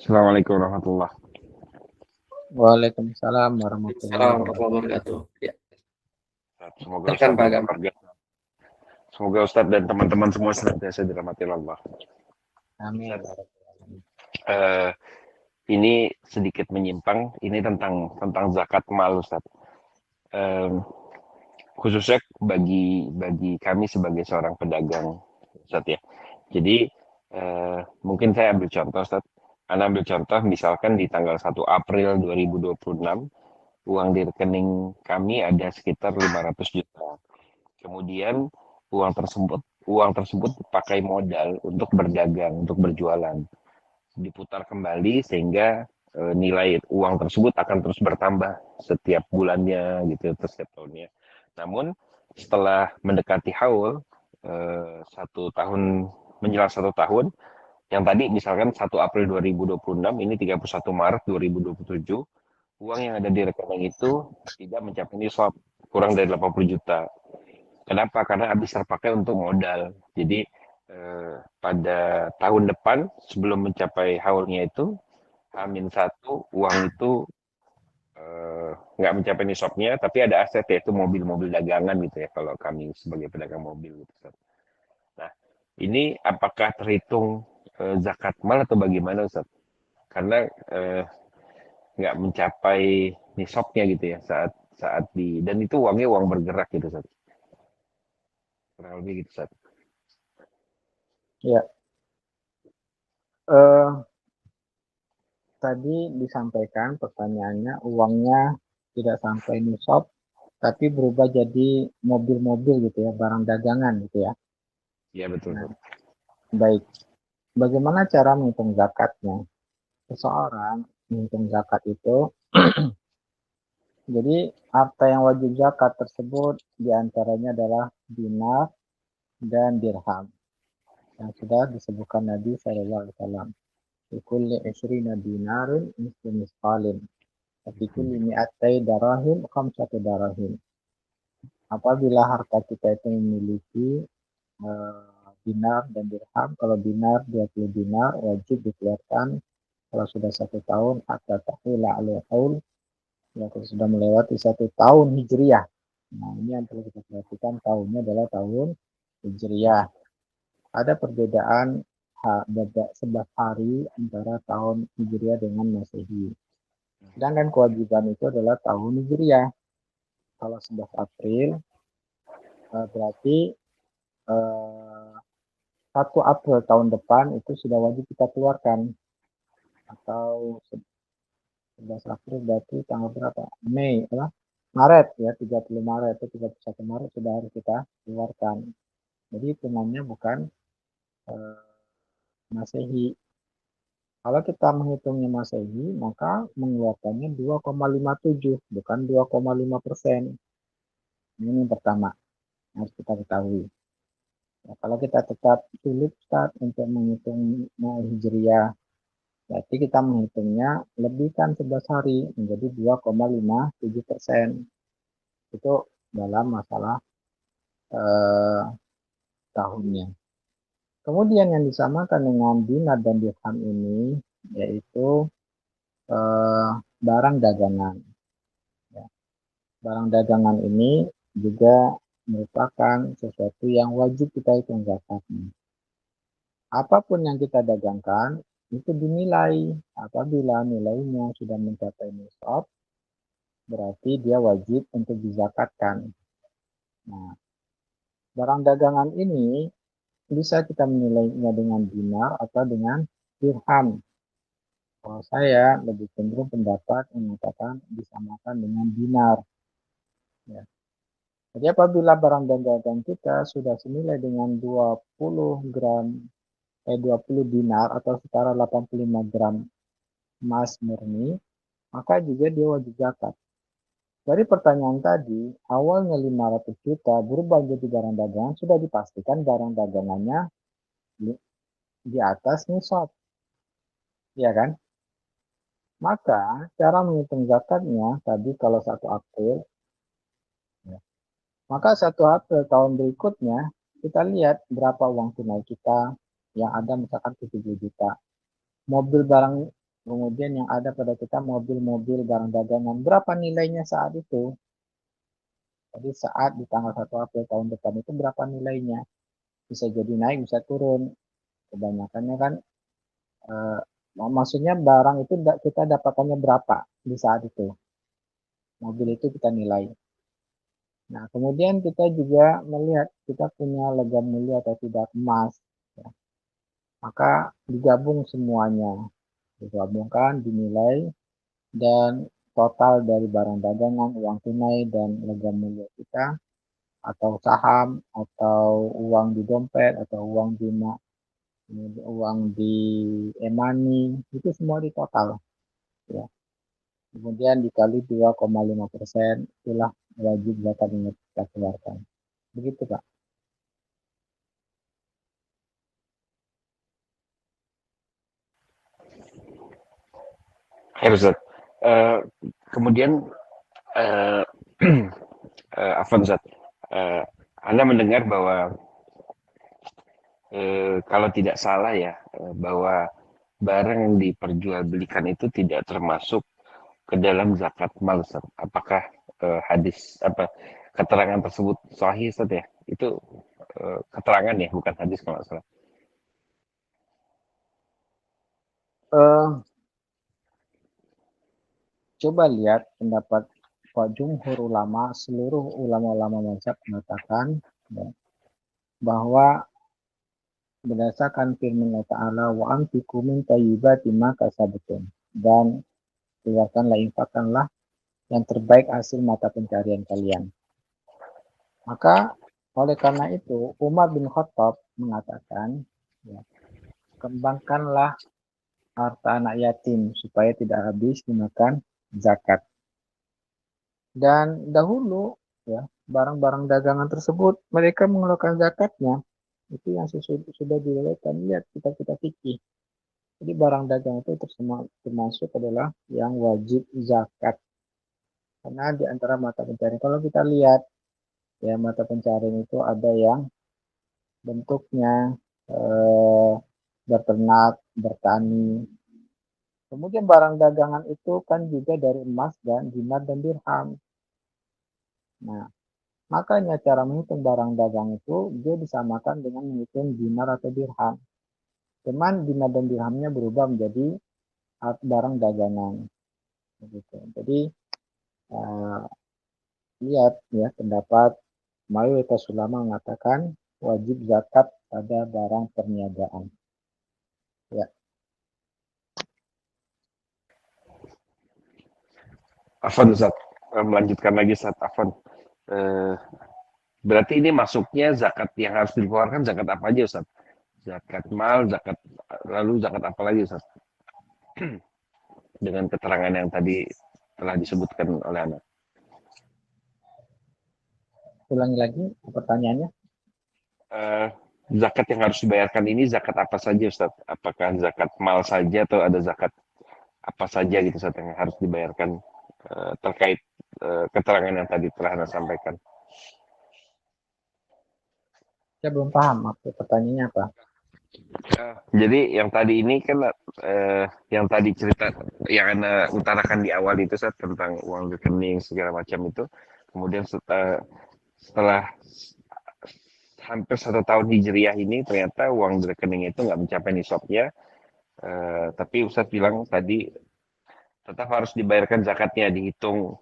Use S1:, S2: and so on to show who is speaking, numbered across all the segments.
S1: Assalamualaikum warahmatullahi
S2: Waalaikumsalam warahmatullahi
S3: Assalamualaikum
S2: wabarakatuh.
S3: warahmatullahi wabarakatuh. Ya,
S1: wabarakatuh. Semoga
S3: silakan
S1: Ustadz
S3: Pak
S1: dan
S3: Agam.
S1: keluarga, semoga Ustadz dan teman-teman semua senantiasa dirahmati Allah.
S2: Amin.
S1: Ustadz, eh, ini sedikit menyimpang. Ini tentang zakat mal, Ustadz. Eh, Khususnya bagi kami sebagai seorang pedagang, Ustadz ya. Jadi mungkin saya ambil contoh, Ustadz. Anda ambil contoh, misalkan di tanggal 1 April 2026, uang di rekening kami ada sekitar 500 juta. Kemudian uang tersebut dipakai modal untuk berdagang, untuk berjualan. Diputar kembali sehingga nilai uang tersebut akan terus bertambah setiap bulannya gitu, setiap tahunnya. Namun setelah mendekati haul 1 tahun, menjelang 1 tahun, yang tadi misalkan 1 April 2026, ini 31 Maret 2027, uang yang ada di rekening itu tidak mencapai nisab, kurang dari 80 juta. Kenapa? Karena habis terpakai untuk modal. Jadi pada tahun depan sebelum mencapai haulnya itu, H-1 uang itu nggak mencapai nisabnya, tapi ada aset yaitu mobil-mobil dagangan gitu ya kalau kami sebagai pedagang mobil gitu. Nah, ini apakah terhitung zakat mal atau bagaimana Ustaz? Karena nggak mencapai nisabnya gitu ya saat saat di, dan itu uangnya uang bergerak gitu Ustaz. Kurang lebih gitu Ustaz.
S2: Ya, eh, tadi disampaikan pertanyaannya uangnya tidak sampai nisab, tapi berubah jadi mobil-mobil gitu ya, barang dagangan gitu ya.
S1: Iya betul
S2: Nah,
S1: Ustaz.
S2: baik. Bagaimana cara menghitung zakatnya? Seseorang menghitung zakat itu, jadi harta yang wajib zakat tersebut diantaranya adalah dinar dan dirham yang sudah disebutkan Nabi SAW. Likulli isrina dinarin mislu misqalin. Fi kulli mi'atai darahim khamsatu darahim. Apabila harta kita itu memiliki dinar dan dirham, kalau dinar 20 dinar wajib dikeluarkan kalau sudah 1 tahun hatta tahila alaihi haul, ya kalau sudah melewati 1 tahun hijriyah. Nah ini yang perlu kita perhatikan, tahunnya adalah tahun hijriyah. Ada perbedaan 11 hari antara tahun hijriyah dengan masehi. Sedangkan kewajiban itu adalah tahun hijriyah. Kalau 11 April berarti 1 April tahun depan itu sudah wajib kita keluarkan. Atau 11 April berarti tanggal berapa? Mei, apa? Maret ya, 30 Maret atau 31 Maret sudah harus kita keluarkan. Jadi hitungannya bukan Masehi. Kalau kita menghitungnya Masehi, maka mengeluarkannya 2,57, bukan 2,5%. Ini yang pertama, harus kita ketahui. Ya, kalau kita tetap sulit start untuk menghitung Hijriah, berarti kita menghitungnya lebihkan 11 hari menjadi 2,57%. Itu dalam masalah tahunnya. Kemudian yang disamakan dengan dinar dan dirham ini yaitu barang dagangan. Ya. Barang dagangan ini juga merupakan sesuatu yang wajib kita hitung zakatnya. Apapun yang kita dagangkan itu dinilai. Apabila nilainya sudah mencapai nisab, berarti dia wajib untuk dizakatkan. Nah, barang dagangan ini bisa kita menilainya dengan dinar atau dengan dirham. Kalau saya lebih cenderung pendapat mengatakan disamakan dengan dinar. Ya. Jadi apabila barang dagangan kita sudah senilai dengan 20 dinar atau setara 85 gram emas murni, maka juga dia wajib zakat. Dari pertanyaan tadi, awalnya 500 juta berubah jadi barang dagangan, sudah dipastikan barang dagangannya di atas nisab. Ya kan? Maka cara menghitung zakatnya tadi kalau 1 April, ya, maka 1 April tahun berikutnya kita lihat berapa uang tunai kita yang ada misalkan 70 juta. Mobil barang kemudian yang ada pada kita mobil-mobil barang dagangan, berapa nilainya saat itu? Jadi saat di tanggal 1 April tahun depan itu berapa nilainya? Bisa jadi naik, bisa turun. Kebanyakannya kan, eh, maksudnya barang itu kita dapatkannya berapa di saat itu. Mobil itu kita nilai. Nah, kemudian kita juga melihat kita punya logam mulia atau tidak emas. Ya. Maka digabung semuanya. Digabungkan, dinilai, dan total dari barang dagangan, uang tunai, dan logam mulia kita, atau saham, atau uang di dompet, atau uang di uang di e-money, itu semua di total. Ya. Kemudian dikali 2,5%, itulah wajib zakat yang kita keluarkan. Begitu, Pak.
S1: Ya, Ustaz. Eh, kemudian uh, Afwan Ustaz, eh, Anda mendengar bahwa kalau tidak salah ya, bahwa barang yang diperjualbelikan itu tidak termasuk ke dalam zakat mal, Ustaz. Apakah hadis apa keterangan tersebut sahih, Ustaz ya? Itu keterangan ya, bukan hadis kalau nggak salah.
S2: Eh, Coba lihat pendapat Pak Jumhur ulama, seluruh ulama-ulama mazhab mengatakan, ya, bahwa berdasarkan firman Allah Ta'ala, wa anfiqu min thayyibati ma kasabtum, dan keluarkanlah, infakkanlah yang terbaik hasil mata pencarian kalian. Maka oleh karena itu Umar bin Khattab mengatakan, ya, kembangkanlah harta anak yatim supaya tidak habis dimakan zakat. Dan dahulu, ya, barang-barang dagangan tersebut mereka mengeluarkan zakatnya. Itu yang sudah diriwayatkan. Lihat kita fikih. Jadi barang dagang itu termasuk adalah yang wajib zakat. Karena di antara mata pencarian, kalau kita lihat, ya, mata pencarian itu ada yang bentuknya eh, berternak, bertani. Kemudian barang dagangan itu kan juga dari emas dan dinar dan dirham. Nah, makanya cara menghitung barang dagang itu dia disamakan dengan menghitung dinar atau dirham. Cuman dinar dan dirhamnya berubah menjadi barang dagangan. Begitu. Jadi uh, lihat ya pendapat mayoritas ulama mengatakan wajib zakat pada barang perniagaan. Ya,
S1: Afwan Ustaz, melanjutkan lagi Ustaz Afwan. Eh, Berarti ini masuknya zakat yang harus dikeluarkan zakat apa aja Ustaz? Zakat mal, zakat lalu zakat apa lagi Ustaz? Dengan keterangan yang tadi telah disebutkan oleh Anda.
S2: ulangi lagi pertanyaannya.
S1: Eh, Zakat yang harus dibayarkan ini zakat apa saja Ustaz? Apakah zakat mal saja atau ada zakat apa saja gitu Ustaz yang harus dibayarkan terkait keterangan yang tadi telah Anda sampaikan?
S2: Saya belum paham maksud pertanyaannya apa.
S1: Jadi yang tadi ini kan yang tadi cerita yang Anda utarakan di awal itu Ustaz, tentang uang rekening segala macam itu. Kemudian setelah hampir 1 tahun hijriah ini ternyata uang di rekening itu nggak mencapai nisabnya. Tapi Ustadz bilang tadi tetap harus dibayarkan zakatnya, dihitung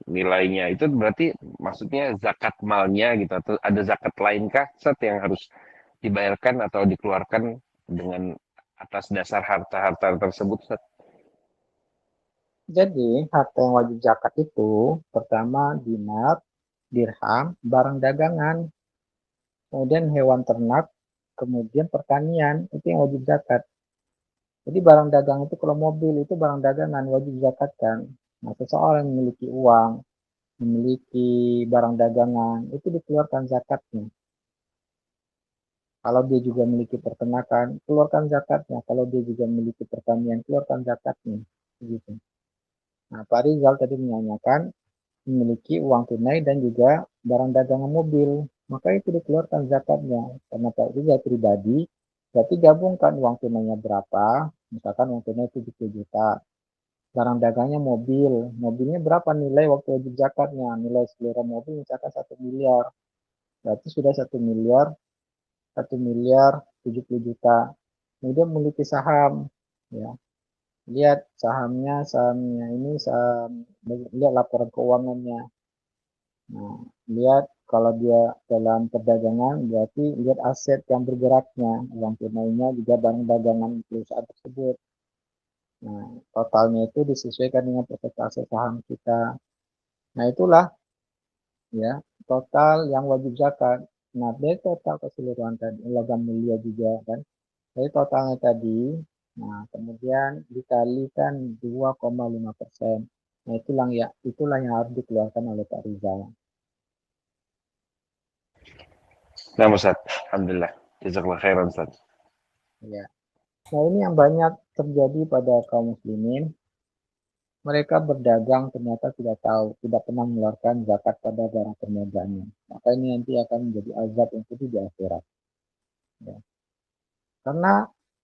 S1: nilainya. Itu berarti maksudnya zakat malnya gitu, atau ada zakat lainkah Ustadz yang harus dibayarkan atau dikeluarkan dengan atas dasar harta-harta tersebut Ustadz?
S2: Jadi harta yang wajib zakat itu pertama dinar, dirham, barang dagangan, kemudian hewan ternak, kemudian pertanian, itu yang wajib zakat. Jadi barang dagang itu kalau mobil itu barang dagangan wajib zakat kan. Nah, seseorang yang memiliki uang, memiliki barang dagangan, itu dikeluarkan zakatnya. Kalau dia juga memiliki peternakan, keluarkan zakatnya. Kalau dia juga memiliki pertanian, keluarkan zakatnya. Begitu. Nah, Pak Rizal tadi menanyakan memiliki uang tunai dan juga barang dagangan mobil. Maka itu dikeluarkan zakatnya. Karena Pak Rizal pribadi, berarti gabungkan uang tunainya berapa, Misalkan uang tunai 70 juta. Barang dagangnya mobil. Mobilnya berapa nilai waktu wajib zakatnya? Nilai seluruh mobil misalkan 1 miliar. Berarti sudah 1 miliar 70 juta. Kemudian memiliki saham. Ya. Lihat sahamnya ini saham, lihat laporan keuangannya. Nah, lihat kalau dia dalam perdagangan berarti lihat aset yang bergeraknya, uang tunainya juga barang dagangan perusahaan tersebut. Nah, totalnya itu disesuaikan dengan persentase saham kita. Nah, itulah ya total yang wajib zakat. Nah, dari total keseluruhan tadi, logam mulia juga kan. Dari totalnya tadi, nah kemudian dikalikan 2,5%. Nah, itulah yang harus dikeluarkan oleh Pak Rizal.
S1: Nah, Ustaz. Alhamdulillah. Jazakallah khairan, Ustaz.
S2: Ya. Nah, ini yang banyak terjadi pada kaum muslimin. Mereka berdagang ternyata tidak pernah mengeluarkan zakat pada barang perniagaannya. Maka ini nanti akan menjadi azab yang pedih di akhirat. Ya. Karena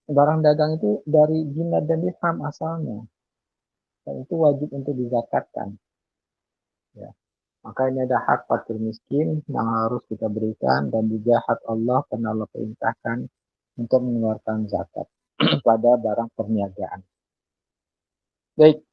S2: barang dagang itu dari dinar dan dirham asalnya. Dan itu wajib untuk dizakatkan. Ya. Maka ini ada hak fakir miskin yang harus kita berikan dan juga hak Allah karena Allah perintahkan untuk mengeluarkan zakat pada barang perniagaan. Baik,